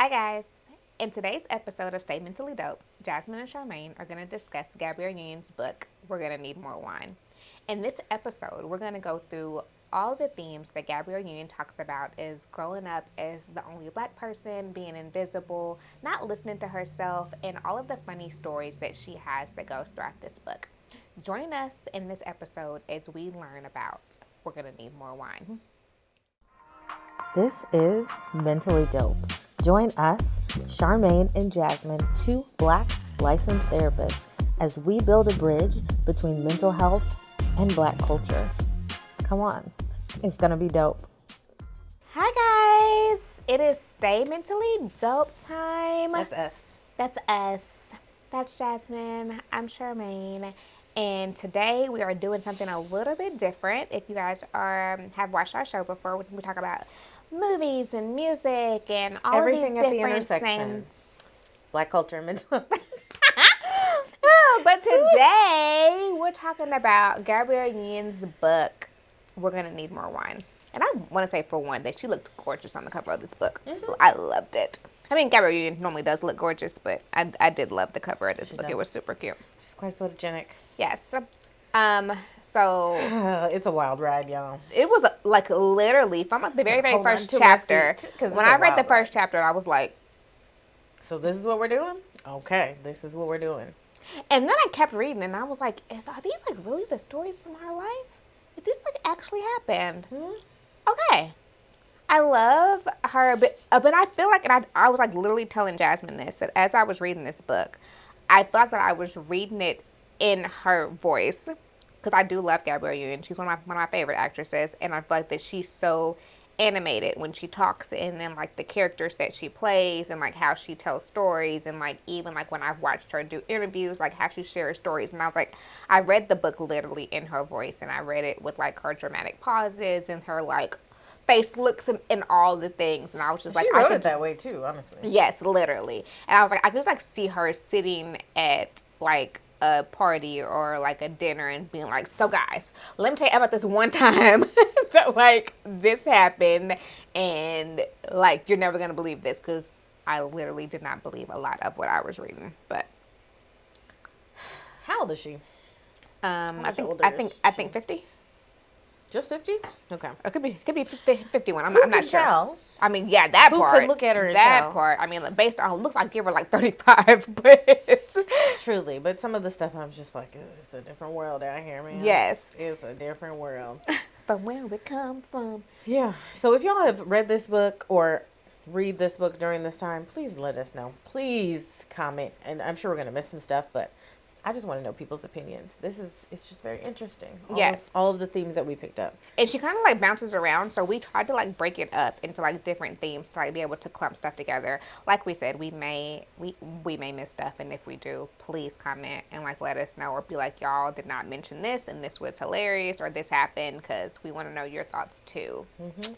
Hi guys. In today's episode of Stay Mentally Dope, Jasmine and Charmaine are going to discuss Gabrielle Union's book, We're Gonna Need More Wine. In this episode, we're going to go through all the themes that Gabrielle Union talks about is growing up as the only black person, being invisible, not listening to herself, and all of the funny stories that she has that goes throughout this book. Join us in this episode as we learn about We're Gonna Need More Wine. This is Mentally Dope. Join us, Charmaine and Jasmine, two black licensed therapists, as we build a bridge between mental health and black culture. Come on, it's gonna be dope. Hi guys, it is Stay Mentally Dope time. That's us. That's us. That's Jasmine. I'm Charmaine. And today we are doing something a little bit different. If you guys have watched our show before, we talk about movies and music and all Everything of at these the different intersection. things. Black culture and mental health. But today we're talking about Gabrielle Union's book, We're Gonna Need More Wine. And I want to say, for one, that she looked gorgeous on the cover of this book. Mm-hmm. I loved it. I mean, Gabrielle Union normally does look gorgeous, but I did love the cover of this book. It was super cute. She's quite photogenic. Yes. So it's a wild ride, y'all. it was like literally from like the very Hold on first to my chapter. seat, 'cause When it's a I read the wild first ride. chapter, I was like, So this is what we're doing? Okay, this is what we're doing. and then I kept reading, and I was like, are these like really the stories from our life? Did this like actually happened? Okay. I love her, but I feel like, and I was like literally telling Jasmine this, that as I was reading this book, I felt that I was reading it in her voice, because I do love Gabrielle Union. She's one of my favorite actresses, and I feel like that she's so animated when she talks, and then like the characters that she plays, and like how she tells stories, and like even like when I've watched her do interviews, like how she shares stories. And I was like, I read the book literally in her voice, and I read it with like her dramatic pauses and her like face looks and all the things. And I was just like, She wrote it that way too, honestly. yes, literally. And I was like, I could just like see her sitting at like a party or like a dinner and being like, so guys, let me tell you about this one time that like this happened, and like you're never gonna believe this, because I literally did not believe a lot of what I was reading. But How old is she? I think 50. Just 50? Okay. It could be 51. I'm not sure. Tell? I mean, yeah, that Who part. could look at her and that tell? part. I mean, based on looks, I give her like 35, but Truly, but some of the stuff I'm just like, it's a different world out here, man. yes, It's a different world. from where we come from. Yeah. So if y'all have read this book or read this book during this time, please let us know. Please comment. And I'm sure we're going to miss some stuff, but I just want to know people's opinions. It's just very interesting. Yes. All of the themes that we picked up. And she kind of like bounces around, so we tried to like break it up into like different themes to like be able to clump stuff together. Like we said, we may miss stuff, and if we do, please comment and like let us know, or be like, y'all did not mention this and this was hilarious, or this happened, because we want to know your thoughts too. Mm-hmm.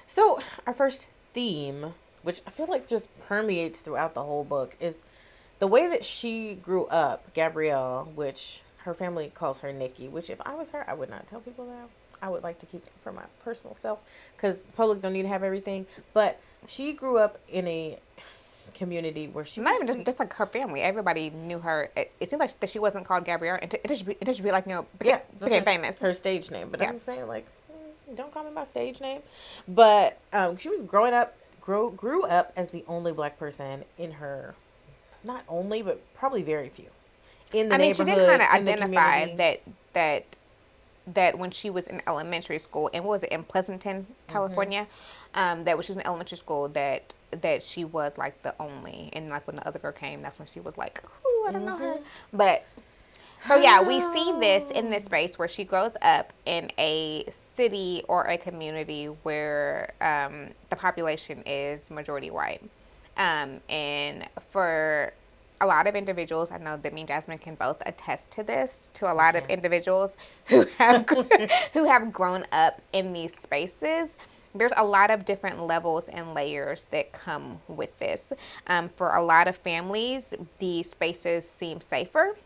So our first theme, which I feel like just permeates throughout the whole book, is the way that she grew up, Gabrielle, which her family calls her Nikki, which if I was her, I would not tell people that. I would like to keep it for my personal self, because the public don't need to have everything. But she grew up in a community where she Not even just like her family. Everybody knew her. It seemed like that she wasn't called Gabrielle. It should be like, became famous. her stage name. But Yeah. I'm saying, like, don't call me my stage name. But she was grew up as the only black person in her. Not only, but probably very few in the neighborhood. She did kind of in the identify community. that when she was in elementary school, and what was it, in Pleasanton, California, that when she was in elementary school, that she was like the only, and like when the other girl came, that's when she was like, ooh, I don't know her. But so yeah, we see this in this space where she grows up in a city or a community where the population is majority white. And for a lot of individuals, I know that me and Jasmine can both attest to this, to a lot of individuals who have who have grown up in these spaces, there's a lot of different levels and layers that come with this. For a lot of families, the spaces seem safer.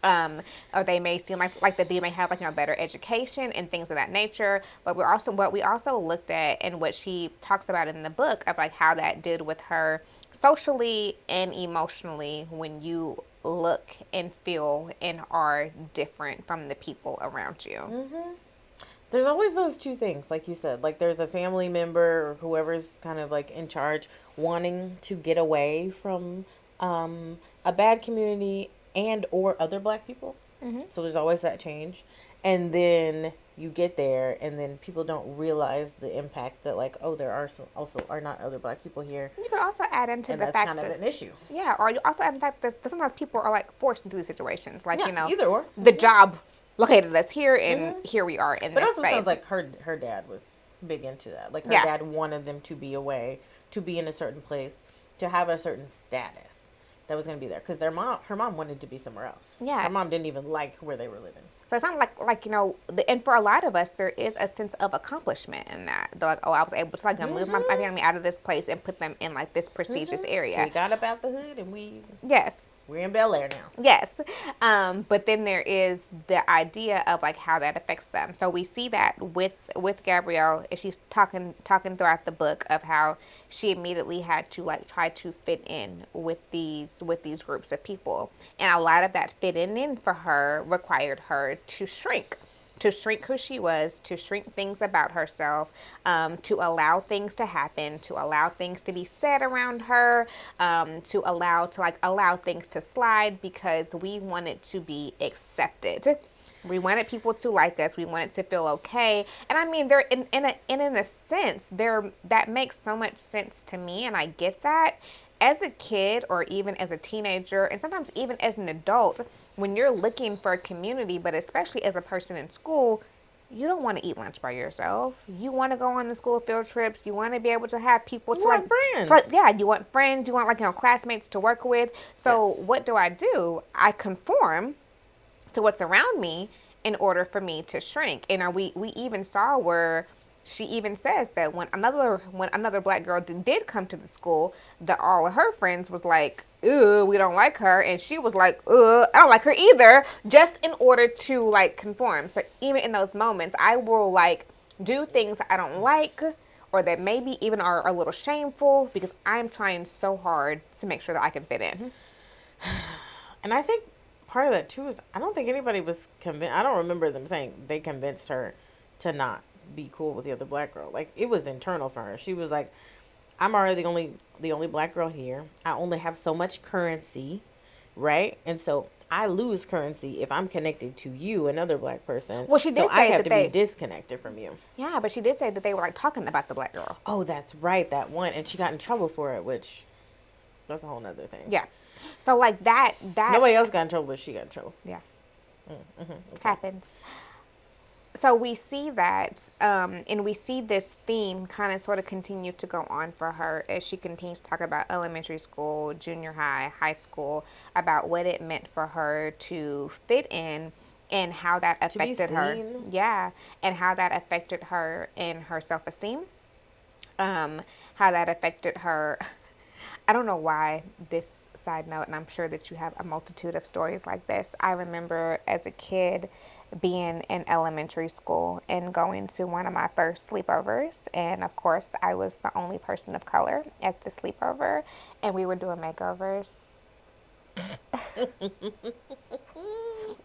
Or they may seem like that they may have like better education and things of that nature. But we're also what we also looked at and what she talks about in the book of like how that did with her socially and emotionally when you look and feel and are different from the people around you. Mm-hmm. There's always those two things, like you said. Like there's a family member or whoever's kind of like in charge wanting to get away from a bad community and or other black people. Mm-hmm. So there's always that change. And then you get there and then people don't realize the impact that like, oh, there are some, also are not other black people here. You could also add into And the that's fact kind of that an issue. yeah, or you also add in the fact that sometimes people are like forced into these situations, like Yeah, either or. the job located us here, and here we are in But it this also space. sounds like her dad was big into that. Like her Yeah. dad wanted them to be away, to be in a certain place, to have a certain status that was going to be there. Because her mom wanted to be somewhere else. Yeah. Her mom didn't even like where they were living. So it's not like and for a lot of us, there is a sense of accomplishment in that. They're like, oh, I was able to like move my family out of this place and put them in like this prestigious area. We got up out the hood and Yes. we're in Bel Air now. Yes. But then there is the idea of like how that affects them. So we see that with Gabrielle, if she's talking throughout the book of how she immediately had to like try to fit in with these groups of people. And a lot of that fitting in for her required her to shrink who she was, to shrink things about herself, to allow things to happen, to allow things to be said around her, to allow things to slide because we wanted to be accepted. We wanted people to like us. We wanted to feel okay. And I mean, there in a sense, that makes so much sense to me, and I get that. As a kid or even as a teenager, and sometimes even as an adult, when you're looking for a community, but especially as a person in school, you don't want to eat lunch by yourself. You want to go on the school field trips. You want to be able to have people to want friends. So, yeah, you want friends. You want like classmates to work with. So Yes. what do? I conform to what's around me in order for me to shrink. And we even saw where she even says that when another black girl did come to the school, that all of her friends was like, "Ooh, we don't like her," and she was like, "Ooh, I don't like her either," just in order to like conform. So even in those moments, I will like do things that I don't like or that maybe even are a little shameful because I'm trying so hard to make sure that I can fit in. And I think part of that too is I don't think anybody was convinced. I don't remember them saying they convinced her to not be cool with the other black girl. Like it was internal for her. She was like, I'm already the only black girl here. I only have so much currency, right? And so I lose currency if I'm connected to you, another black person. Well, she did so say I have that to be disconnected from you. Yeah, but she did say that they were like talking about the black girl. Oh, that's right, that one, and she got in trouble for it, which that's a whole nother thing. Yeah. So like that Nobody else got in trouble, but she got in trouble. Yeah. Okay. Happens. So we see that, and we see this theme kind of sort of continue to go on for her as she continues to talk about elementary school, junior high, high school, about what it meant for her to fit in and how that affected her. Yeah, and how that affected her in her self-esteem. How that affected her. I don't know why this side note, and I'm sure that you have a multitude of stories like this. I remember as a kid being in elementary school and going to one of my first sleepovers. And of course, I was the only person of color at the sleepover, and we were doing makeovers.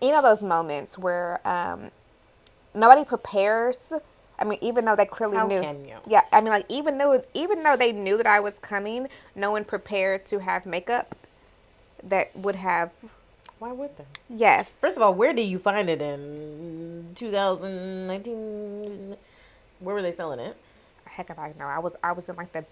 You know those moments where nobody prepares. I mean, even though they clearly How knew. can you? Yeah, I mean, like even though they knew that I was coming, no one prepared to have makeup that would have. Why would they? Yes. First of all, where did you find it in 2019? Where were they selling it? Heck if I know. I was in like the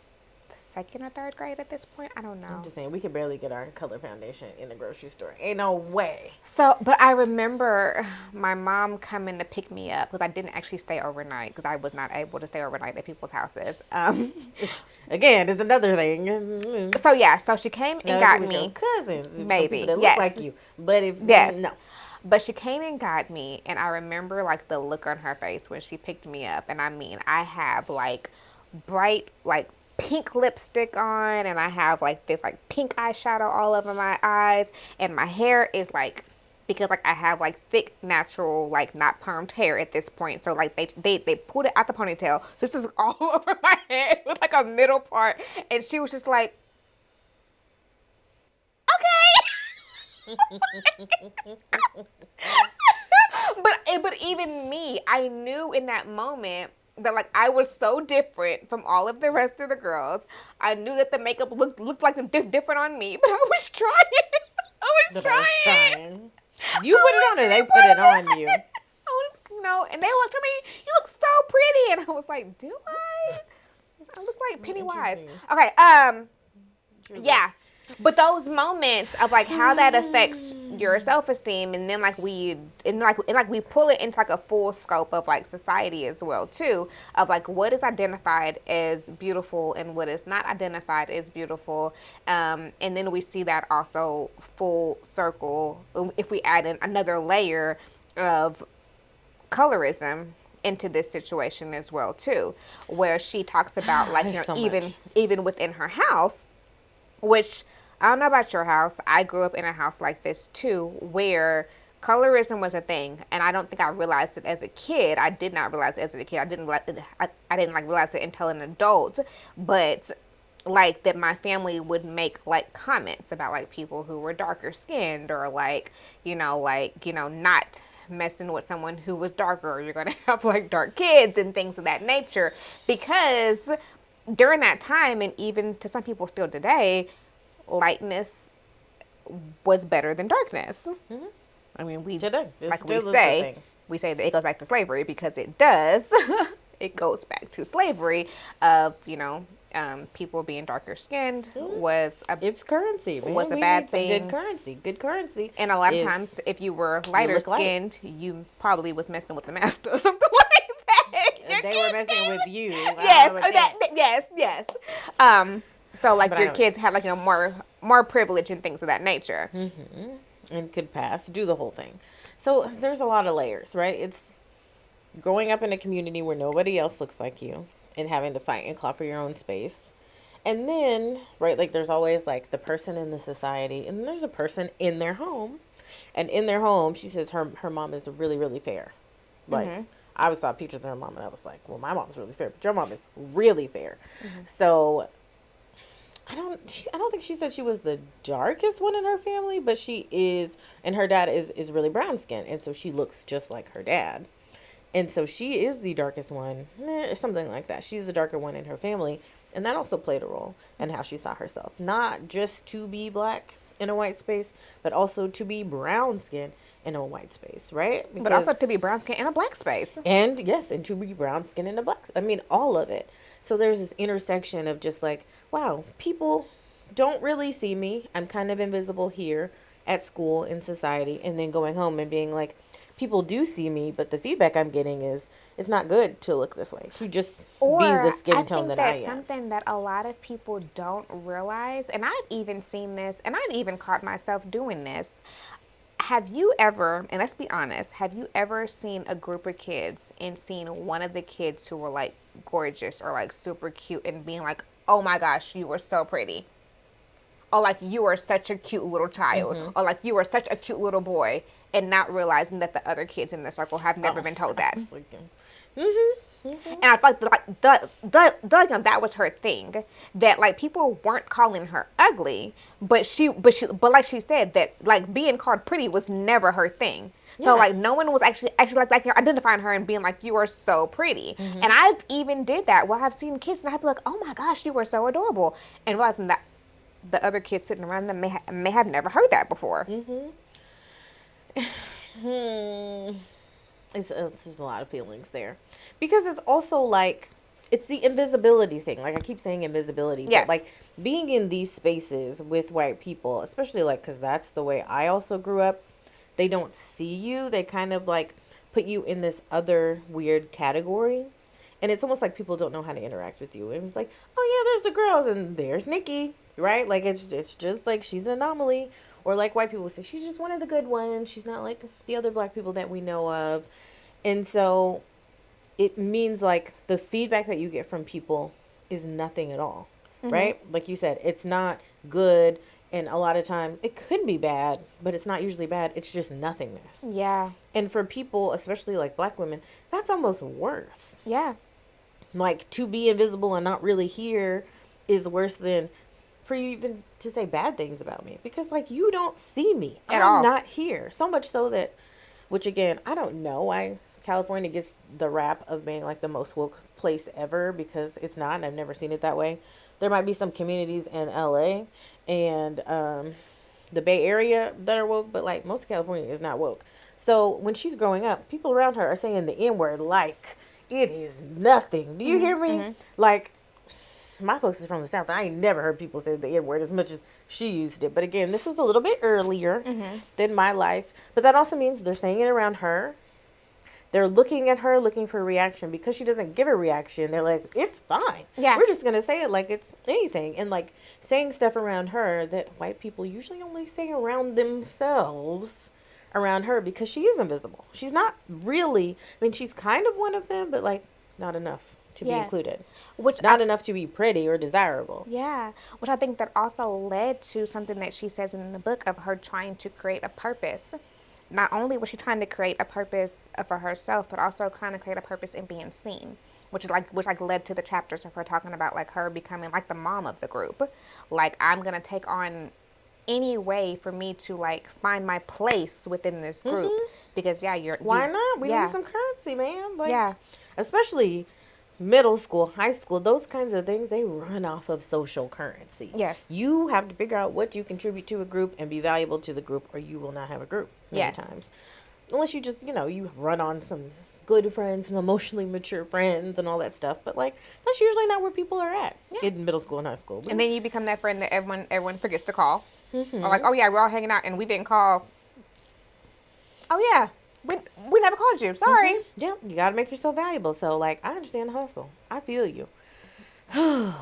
second or third grade at this point. I don't know. I'm just saying, we could barely get our color foundation in the grocery store. Ain't no way. So, but I remember my mom coming to pick me up because I didn't actually stay overnight because I was not able to stay overnight at people's houses. Again, it's another thing. So yeah, so she came and got me. Your cousins, Maybe, that yes. look like you, but if Yes. no. But she came and got me, and I remember like the look on her face when she picked me up. And I mean, I have like bright like pink lipstick on, and I have like this like pink eyeshadow all over my eyes, and my hair is like because like I have like thick natural like not permed hair at this point, so like they pulled it out the ponytail, so it's just all over my head with like a middle part, and she was just like, okay. But even me, I knew in that moment that like I was so different from all of the rest of the girls. I knew that the makeup looked like different on me, but I was trying. I was trying. You put it on or they put it on you? And they looked at me, you look so pretty. And I was like, do I? I look like Pennywise. Okay, yeah. But those moments of like how that affects your self-esteem, and then like we pull it into like a full scope of like society as well too, of like what is identified as beautiful and what is not identified as beautiful, and then we see that also full circle if we add in another layer of colorism into this situation as well too, where she talks about like even within her house, which I don't know about your house. I grew up in a house like this too, where colorism was a thing, and I don't think I realized it as a kid. I did not realize it as a kid. I didn't like realize it until an adult. But like that, my family would make like comments about like people who were darker skinned, or like not messing with someone who was darker, or you're gonna have like dark kids and things of that nature, because during that time, and even to some people still today, lightness was better than darkness. Mm-hmm. I mean, we say that it goes back to slavery, because it does. It goes back to slavery of people being darker skinned it's currency. Man. Was a bad thing. Good currency. And a lot of times, if you were lighter skinned, you probably was messing with the master or something like that. They were messing with you. Yes. So like your kids had like more privilege and things of that nature, and could do the whole thing. So there's a lot of layers, right? It's growing up in a community where nobody else looks like you and having to fight and claw for your own space. And then, right, like there's always like the person in the society, and there's a person in their home. And in their home, she says her mom is really, really fair. Like, I always saw pictures of her mom, and I was like, well, my mom's really fair, but your mom is really fair. So I don't think she said she was the darkest one in her family, but she is, and her dad is really brown skinned, and so she looks just like her dad. And so she is the darkest one, something like that. She's the darker one in her family, and that also played a role in how she saw herself. Not just to be black in a white space, but also to be brown skinned in a white space, right? But also to be brown skinned in a black space. And yes, and to be brown skinned in a black, I mean, all of it. So there's this intersection of just like, wow, people don't really see me. I'm kind of invisible here at school, in society, and then going home and being like, people do see me, but the feedback I'm getting is it's not good to look this way, to just be the skin tone that I am. Something that a lot of people don't realize, and I've even seen this, and I've even caught myself doing this. Have you ever, and let's be honest, have you ever seen a group of kids and seen one of the kids who were like gorgeous or like super cute and being like, oh my gosh, you were so pretty? Or like, you are such a cute little child. Or like, you are such a cute little boy, and not realizing that the other kids in the circle have never been told that. And I felt like that was her thing. That like people weren't calling her ugly, but like she said, that like being called pretty was never her thing. So like no one was actually like identifying her and being like, you are so pretty. And I've even did that. Well, I've seen kids and I'd be like, oh my gosh, you are so adorable, and realizing that the other kids sitting around them may have never heard that before. There's a lot of feelings there, because it's also like, it's the invisibility thing. Like I keep saying invisibility, yes. But like being in these spaces with white people, especially like, because that's the way I also grew up, they don't see you. They kind of like put you in this other weird category, and it's almost like people don't know how to interact with you. It was like, oh yeah, there's the girls and there's Nikki, right? Like it's just like she's an anomaly. Or like white people say, she's just one of the good ones. She's not like the other black people that we know of. And so it means like the feedback that you get from people is nothing at all, right? Like you said, it's not good. And a lot of times it could be bad, but it's not usually bad. It's just nothingness. Yeah. And for people, especially like black women, that's almost worse. Yeah. Like, to be invisible and not really here is worse than for you even to say bad things about me. Because, like, you don't see me. At I'm all. not here. So much so that, which again, I don't know why California gets the rap of being like the most woke place ever, because it's not, and I've never seen it that way. There might be some communities in LA and the Bay Area that are woke, but like most of California is not woke. So when she's growing up, people around her are saying the N word like it is nothing. Do you hear me? Like, my folks is from the South. I ain't never heard people say the N word as much as she used it. But again, this was a little bit earlier than my life. But that also means they're saying it around her. They're looking at her, looking for a reaction. Because she doesn't give a reaction, they're like, it's fine. Yeah. We're just going to say it like it's anything. And like saying stuff around her that white people usually only say around themselves, around her, because she is invisible. She's not really, I mean, she's kind of one of them, but like not enough to be included. Which not enough to be pretty or desirable. Yeah. Which I think that also led to something that she says in the book of her trying to create a purpose. Not only was she trying to create a purpose for herself, but also trying to create a purpose in being seen, which led to the chapters of her talking about like her becoming like the mom of the group. Like, I'm gonna take on any way for me to like find my place within this group, because why not? We need some currency, man. Like, yeah, especially middle school, high school, those kinds of things, they run off of social currency. Yes. You have to figure out what you contribute to a group and be valuable to the group, or you will not have a group many times. Unless you just, you run on some good friends, some emotionally mature friends and all that stuff. But, like, that's usually not where people are at in middle school and high school. And then you become that friend that everyone forgets to call. Or like, oh, yeah, we're all hanging out and we didn't call. Oh, yeah. We never called you. Sorry. Yeah, you got to make yourself valuable. So, like, I understand the hustle. I feel you.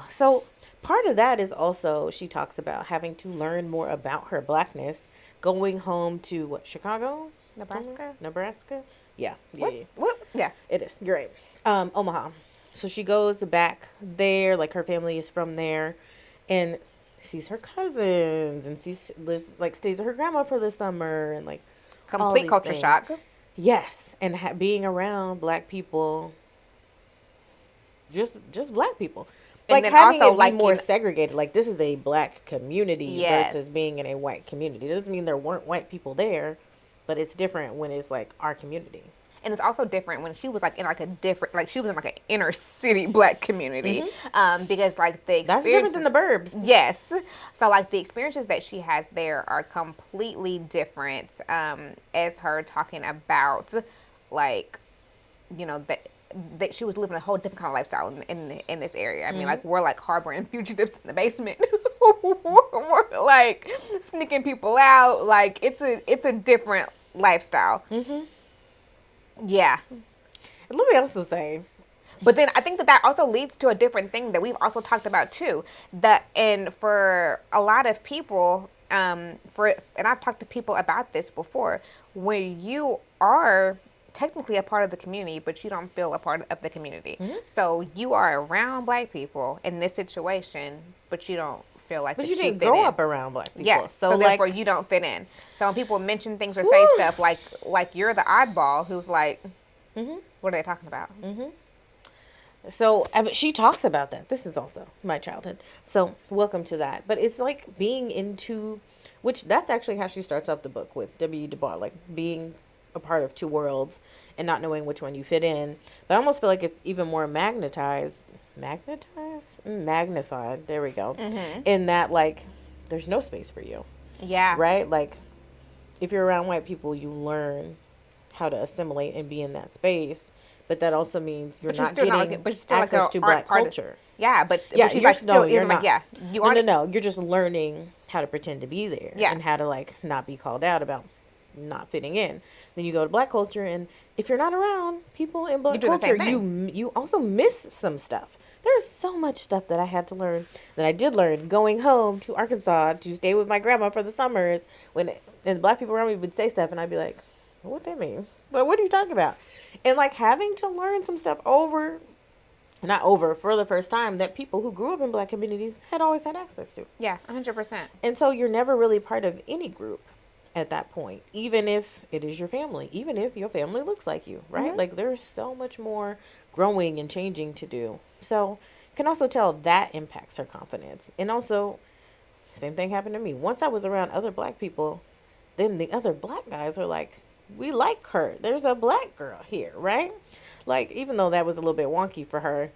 So, part of that is also, she talks about having to learn more about her blackness, going home to, Chicago? Nebraska? Yeah. What? Yeah. It is. You're right. Omaha. So, she goes back there, like, her family is from there, and sees her cousins, and stays with her grandma for the summer, and, like, complete culture shock. Yes, and being around black people, just black people, and like having also, it be more segregated. Like, this is a black community versus being in a white community. It doesn't mean there weren't white people there, but it's different when it's like our community. And it's also different when she was like in like a different, like she was in like an inner city black community, because like the experiences, that's different than the burbs. Yes, so like the experiences that she has there are completely different. As her talking about, like, that she was living a whole different kind of lifestyle in this area. I mean, like, we're like harboring fugitives in the basement, we're like sneaking people out. Like, it's a different lifestyle. Yeah. Let me also say, but then I think that also leads to a different thing that we've also talked about too. And for a lot of people, and I've talked to people about this before, when you are technically a part of the community, but you don't feel a part of the community. So you are around black people in this situation, but you don't feel like. But you didn't grow up around black people. Yeah, so therefore you don't fit in. So when people mention things or say stuff like you're the oddball who's like, what are they talking about? So she talks about that. This is also my childhood. So welcome to that. But it's like being into, which that's actually how she starts off the book with W. Du Bois, like being a part of two worlds and not knowing which one you fit in. But I almost feel like it's even more magnified. There we go. In that, like, there's no space for you. Yeah. Right? Like, if you're around white people, you learn how to assimilate and be in that space. But that also means you're not getting access to black culture. Yeah, but she's you're like still you're like, not. yeah, you are. No, you're just learning how to pretend to be there. Yeah. And how to, like, not be called out about not fitting in. Then you go to black culture, and if you're not around people in black culture, you also miss some stuff. There's so much stuff that I had to learn, that I did learn going home to Arkansas to stay with my grandma for the summers, and black people around me would say stuff, and I'd be like, what that mean? Like, what are you talking about? And, like, having to learn some stuff over not over, for the first time, that people who grew up in black communities had always had access to. Yeah, 100%. And so you're never really part of any group at that point, even if it is your family, even if your family looks like you, right? Like there's so much more growing and changing to do. So you can also tell that impacts her confidence. And also, same thing happened to me. Once I was around other black people, then the other black guys are like, we like her. There's a black girl here, right? Like, even though that was a little bit wonky for her,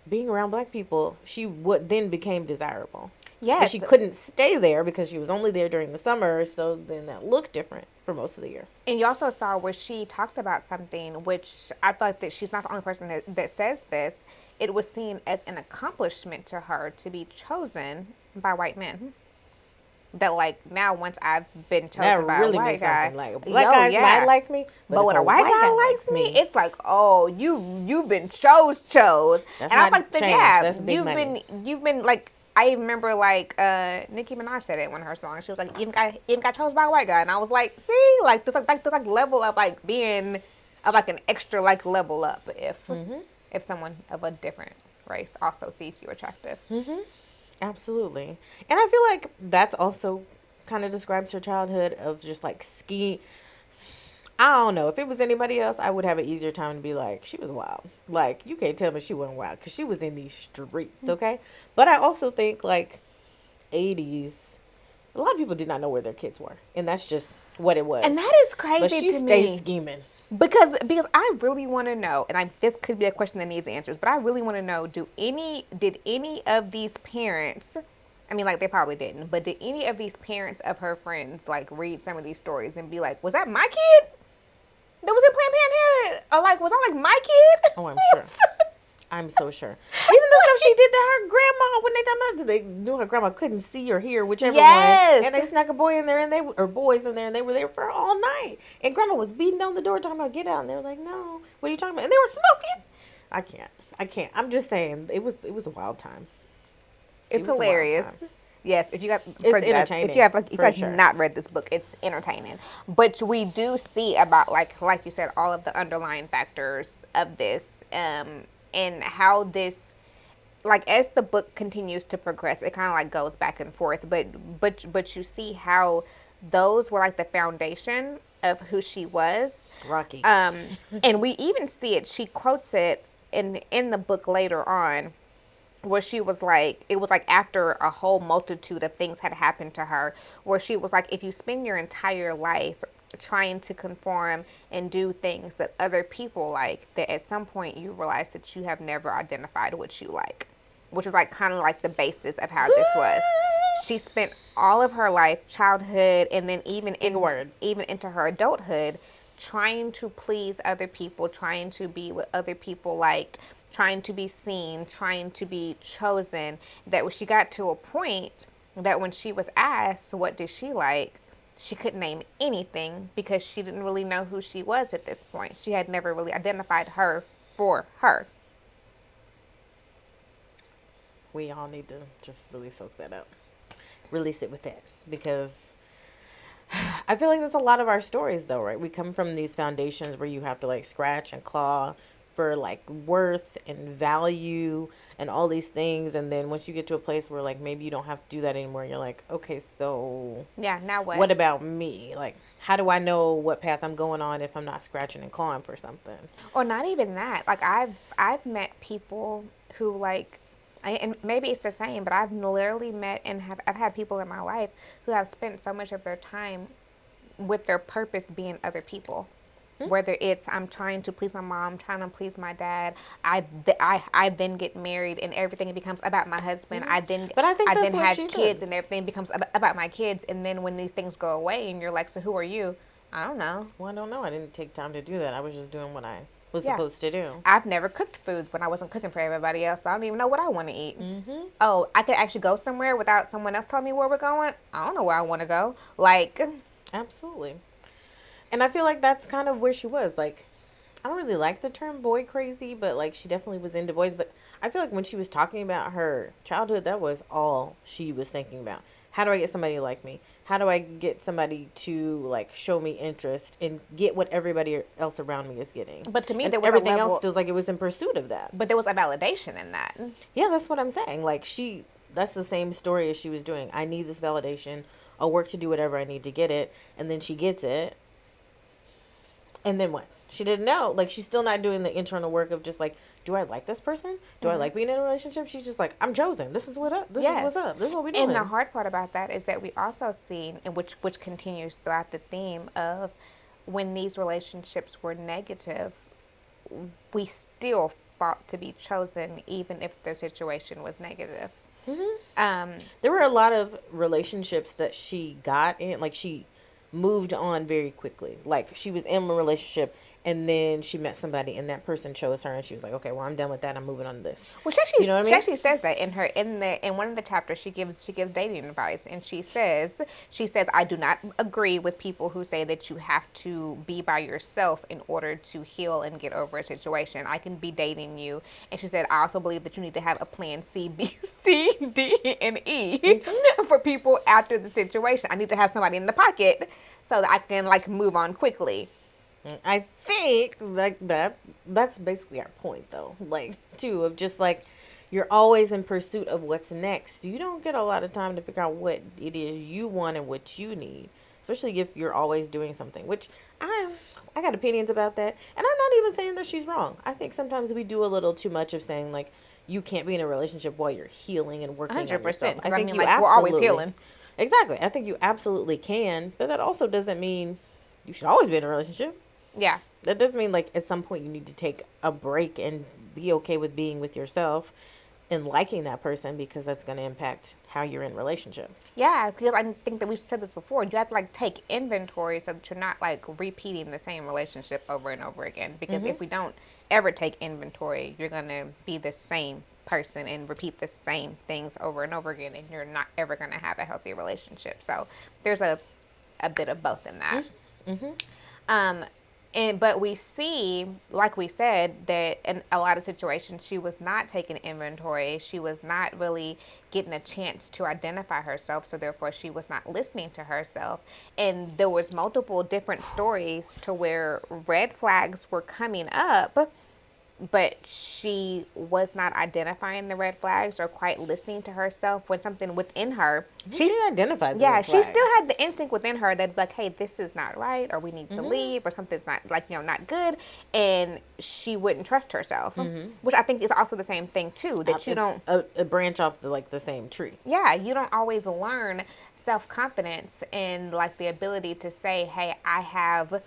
being around black people, she would then became desirable. Yes. But she couldn't stay there because she was only there during the summer, so then that looked different for most of the year. And you also saw where she talked about something, which I feel like that she's not the only person that says this. It was seen as an accomplishment to her to be chosen by white men. That, like, now once I've been chosen That by really a white makes guy, something like black guys might like me, but when a white guy likes me, it's like, oh, you've been chose. That's and not I'm like, change. yeah, That's big money. you've been like. I remember like Nicki Minaj said it in one of her songs. She was like, even got chose by a white guy, and I was like, see, like there's level up, like being of like an extra like level up if someone of a different race also sees you attractive. Absolutely. And I feel like that's also kind of describes her childhood of just like ski. I don't know. If it was anybody else, I would have an easier time to be like, she was wild. Like, you can't tell me she wasn't wild because she was in these streets, okay? But I also think, like, 80s, a lot of people did not know where their kids were. And that's just what it was. And that is crazy but she to stayed me. scheming. Because I really want to know, and this could be a question that needs answers, but I really want to know, did any of these parents, I mean, like, they probably didn't, but did any of these parents of her friends, like, read some of these stories and be like, was that my kid that was in Planned Parenthood? Or, like, was that, like, my kid? Oh, I'm sure. I'm so sure. Even the stuff she did to her grandma when they knew her grandma couldn't see or hear, whichever one. And they snuck a boy in there or boys in there, and they were there for all night. And grandma was beating on the door talking about get out, and they were like, no, what are you talking about? And they were smoking. I can't. I'm just saying it was a wild time. It's hilarious. Yes, if you got it's entertaining. If you have not read this book, it's entertaining. But we do see about like you said, all of the underlying factors of this, and how this, like, as the book continues to progress, it kind of like goes back and forth. But you see how those were like the foundation of who she was. Rocky. And we even see it. She quotes it in the book later on, where she was like, it was like after a whole multitude of things had happened to her, where she was like, if you spend your entire life trying to conform and do things that other people like, that at some point you realize that you have never identified what you like, which is like kind of like the basis of how this was. She spent all of her life, childhood, and then even into her adulthood, trying to please other people, trying to be what other people liked, trying to be seen, trying to be chosen, that when she got to a point that when she was asked what did she like, she couldn't name anything because she didn't really know who she was at this point. She had never really identified her for her. We all need to just really soak that up. Really sit with that, because I feel like that's a lot of our stories though, right? We come from these foundations where you have to like scratch and claw for like worth and value and all these things, and then once you get to a place where like maybe you don't have to do that anymore, you're like, okay, so yeah, now what about me? Like, how do I know what path I'm going on if I'm not scratching and clawing for something? Or not even that. Like, I've met people who, like, and maybe it's the same, but I've literally met and I've had people in my life who have spent so much of their time with their purpose being other people. Whether it's I'm trying to please my mom, trying to please my dad, I then get married and everything becomes about my husband. I then have kids and everything becomes about my kids. And then when these things go away and you're like, so who are you? I don't know. Well, I don't know. I didn't take time to do that. I was just doing what I was supposed to do. I've never cooked food when I wasn't cooking for everybody else. So I don't even know what I want to eat. Oh, I could actually go somewhere without someone else telling me where we're going. I don't know where I want to go. Like, absolutely. And I feel like that's kind of where she was. Like, I don't really like the term boy crazy, but like she definitely was into boys. But I feel like when she was talking about her childhood, that was all she was thinking about. How do I get somebody like me? How do I get somebody to like show me interest and get what everybody else around me is getting? But to me, And there was everything a level, else feels like it was in pursuit of that. but there was a validation in that. Yeah, that's what I'm saying. Like that's the same story as she was doing. I need this validation. I'll work to do whatever I need to get it, and then she gets it. And then what? She didn't know. Like, she's still not doing the internal work of just like, do I like this person? Do I like being in a relationship? She's just like, I'm chosen. This is what up. This is what's up. This is what we're doing. And the hard part about that is that we also see, and which continues throughout the theme of when these relationships were negative, we still fought to be chosen, even if their situation was negative. There were a lot of relationships that she got in, like she moved on very quickly. Like she was in a relationship and then she met somebody and that person chose her and she was like, okay, well, I'm done with that. I'm moving on to this. Well, she actually, you know what I mean? she actually says that in one of the chapters she gives dating advice, and she says I do not agree with people who say that you have to be by yourself in order to heal and get over a situation. I can be dating you, and she said I also believe that you need to have a plan C, B, C, D, and E for people after the situation. I need to have somebody in the pocket so that I can like move on quickly. I think like that's basically our point though. Like too of just like you're always in pursuit of what's next. You don't get a lot of time to figure out what it is you want and what you need. Especially if you're always doing something, which I got opinions about that. And I'm not even saying that she's wrong. I think sometimes we do a little too much of saying like you can't be in a relationship while you're healing and working 100%, on yourself. I think like, we're always healing. Exactly. I think you absolutely can, but that also doesn't mean you should always be in a relationship. Yeah. That doesn't mean like at some point you need to take a break and be okay with being with yourself and liking that person because that's going to impact how you're in relationship. Yeah, because I think that we've said this before. You have to like take inventory so that you're not like repeating the same relationship over and over again. Because if we don't ever take inventory, you're going to be the same person and repeat the same things over and over again, and you're not ever going to have a healthy relationship. So there's a bit of both in that. But we see, like we said, that in a lot of situations she was not taking inventory. She was not really getting a chance to identify herself, so therefore she was not listening to herself. And there was multiple different stories to where red flags were coming up, but she was not identifying the red flags or quite listening to herself when something within her. She identified the red she flags. still had the instinct within her that like, hey, this is not right, or we need to leave, or something's not not good, and she wouldn't trust herself, which I think is also the same thing too. That you don't a branch off the same tree. Yeah, you don't always learn self-confidence and like the ability to say, hey, I have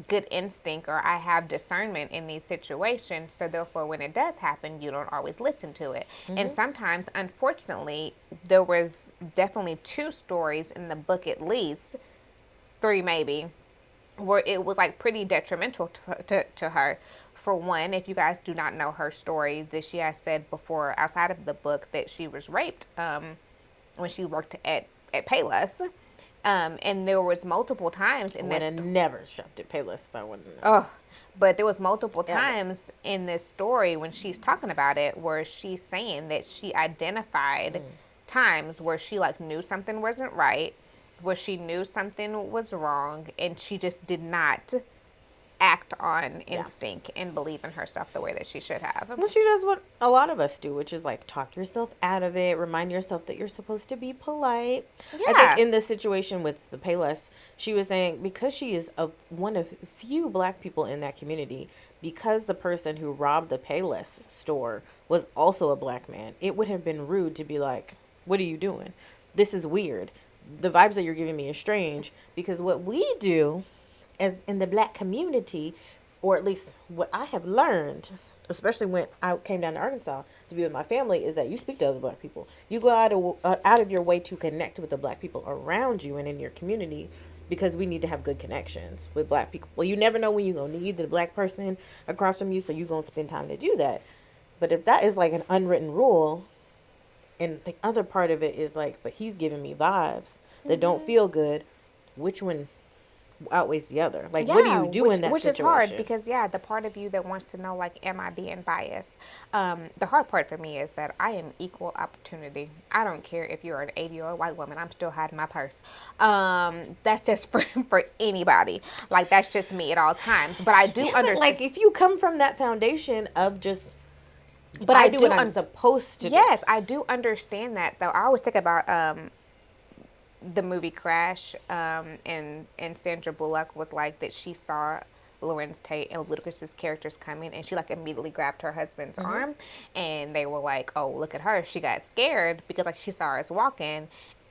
good instinct or I have discernment in these situations, so therefore when it does happen you don't always listen to it. And sometimes, unfortunately, there was definitely 2 stories in the book, at least 3 maybe, where it was like pretty detrimental to her. For one, if you guys do not know her story, that she has said before outside of the book that she was raped when she worked at Payless. And there was multiple times in this. I would have never shopped at Payless if I wouldn't know. Oh, but there was multiple times in this story when she's talking about it where she's saying that she identified times where she like knew something wasn't right, where she knew something was wrong, and she just did not act on instinct and believe in herself the way that she should have. Well, she does what a lot of us do, which is like talk yourself out of it, remind yourself that you're supposed to be polite. Yeah. I think in this situation with the Payless, she was saying because she is one of few black people in that community, because the person who robbed the Payless store was also a black man, it would have been rude to be like, what are you doing? This is weird. The vibes that you're giving me are strange, because what we do as in the black community, or at least what I have learned, especially when I came down to Arkansas to be with my family, is that you speak to other black people. You go out of your way to connect with the black people around you and in your community, because we need to have good connections with black people. Well, you never know when you're going to need the black person across from you, so you're going to spend time to do that. But if that is like an unwritten rule, and the other part of it is like, but he's giving me vibes that don't feel good, which one outweighs the other. Like, what do you do in that which situation? Which is hard because, the part of you that wants to know, like, am I being biased? The hard part for me is that I am equal opportunity. I don't care if you're an 80-year-old white woman. I'm still hiding my purse. That's just for anybody. Like, that's just me at all times. But I do understand. Like, if you come from that foundation of just, but I do what I'm supposed to do. Yes, I do understand that, though. I always think about the movie Crash, and Sandra Bullock was like that she saw Lorenz Tate and Ludacris's characters coming, and she like immediately grabbed her husband's arm, and they were like, "Oh, look at her! She got scared because like she saw us walking."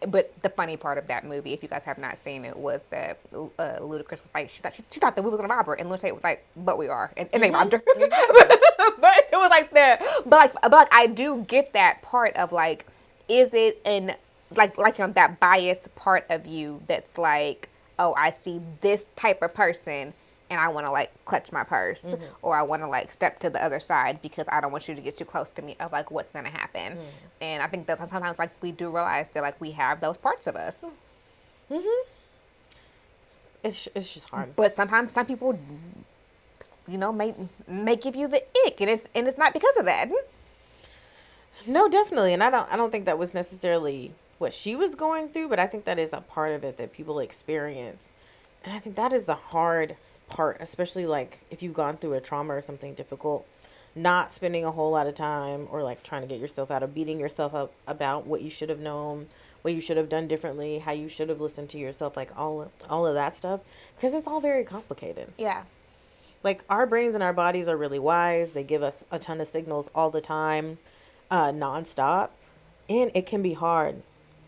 But the funny part of that movie, if you guys have not seen it, was that Ludacris was like, she thought that we were gonna rob her, and Lorenz Tate was like, "But we are," and they robbed her. But it was like but I do get that part of like, is it an like on that biased part of you that's like, oh, I see this type of person and I want to like clutch my purse, or I want to like step to the other side because I don't want you to get too close to me of like what's going to happen. And I think that sometimes like we do realize that like we have those parts of us. It's just hard. But sometimes some people, may give you the ick, and it's not because of that. No, definitely. And I don't think that was necessarily what she was going through, but I think that is a part of it that people experience. And I think that is the hard part, especially like if you've gone through a trauma or something difficult, not spending a whole lot of time or like trying to get yourself out of beating yourself up about what you should have known, what you should have done differently, how you should have listened to yourself, like all of that stuff, because it's all very complicated. Yeah. Like our brains and our bodies are really wise. They give us a ton of signals all the time, nonstop, and it can be hard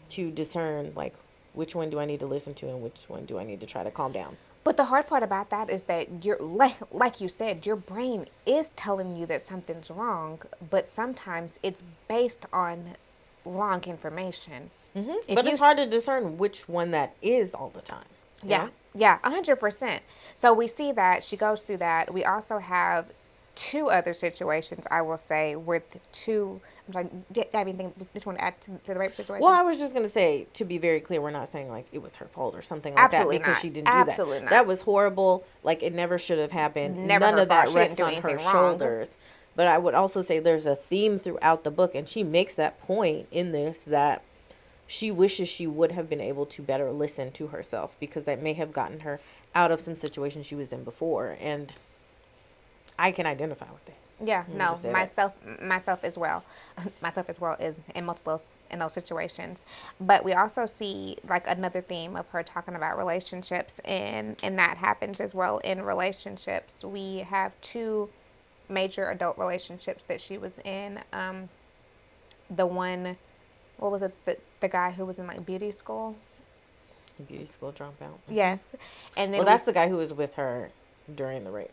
to discern like which one do I need to listen to and which one do I need to try to calm down. But the hard part about that is that you're like you said, your brain is telling you that something's wrong, but sometimes it's based on wrong information. But it's hard to discern which one that is all the time. Yeah, 100%. So we see that she goes through that. We also have two other situations, I will say, with two. I'm like, do you have anything just want to add to the rape situation? Well, I was just going to say, to be very clear, we're not saying like it was her fault or something like Absolutely that because not. she didn't do Absolutely that. not. That was horrible. Like it never should have happened. Never None her of that fault. She rests didn't do on her anything wrong. shoulders. But I would also say there's a theme throughout the book, and she makes that point in this that she wishes she would have been able to better listen to herself because that may have gotten her out of some situations she was in before, and I can identify with that. Yeah, no, myself as well. Myself as well is in those situations. But we also see like another theme of her talking about relationships, and that happens as well in relationships. We have two major adult relationships that she was in. The one, what was it? The guy who was in like beauty school. Beauty school dropout. Yes, and then that's the guy who was with her during the rape.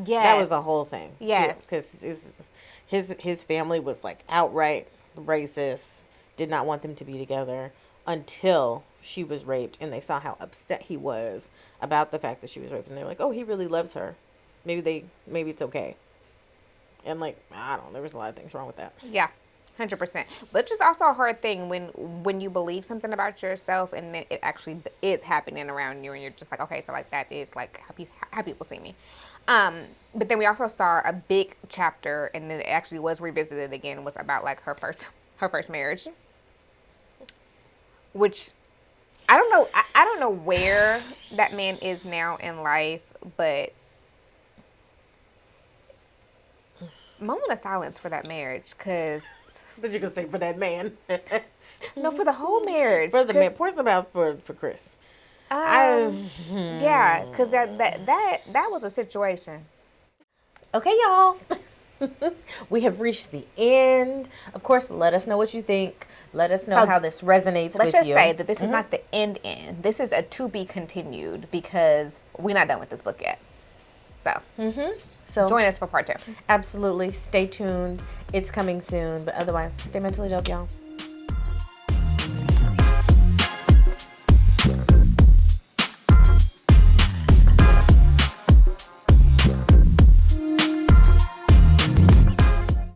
Yes. That was the whole thing. Yes. Because his family was like outright racist, did not want them to be together until she was raped, and they saw how upset he was about the fact that she was raped, and they're like, oh, he really loves her. Maybe it's okay. And like, I don't know, there was a lot of things wrong with that. Yeah. 100%. But it's just also a hard thing when you believe something about yourself and then it actually is happening around you and you're just like, okay, so like that is like how people see me. But then we also saw a big chapter, and then it actually was revisited again, was about like her first marriage, which I don't know. I don't know where that man is now in life, but moment of silence for that marriage, because. What you gonna say for that man? No, for the whole marriage. For the man. Pour some out for Chris. Yeah, because that was a situation. Okay, y'all. We have reached the end. Of course, let us know what you think. Let us know how this resonates with you. Let's just say that this is not the end. This is a to be continued because we're not done with this book yet. So join us for part 2. Absolutely. Stay tuned. It's coming soon. But otherwise, stay mentally dope, y'all.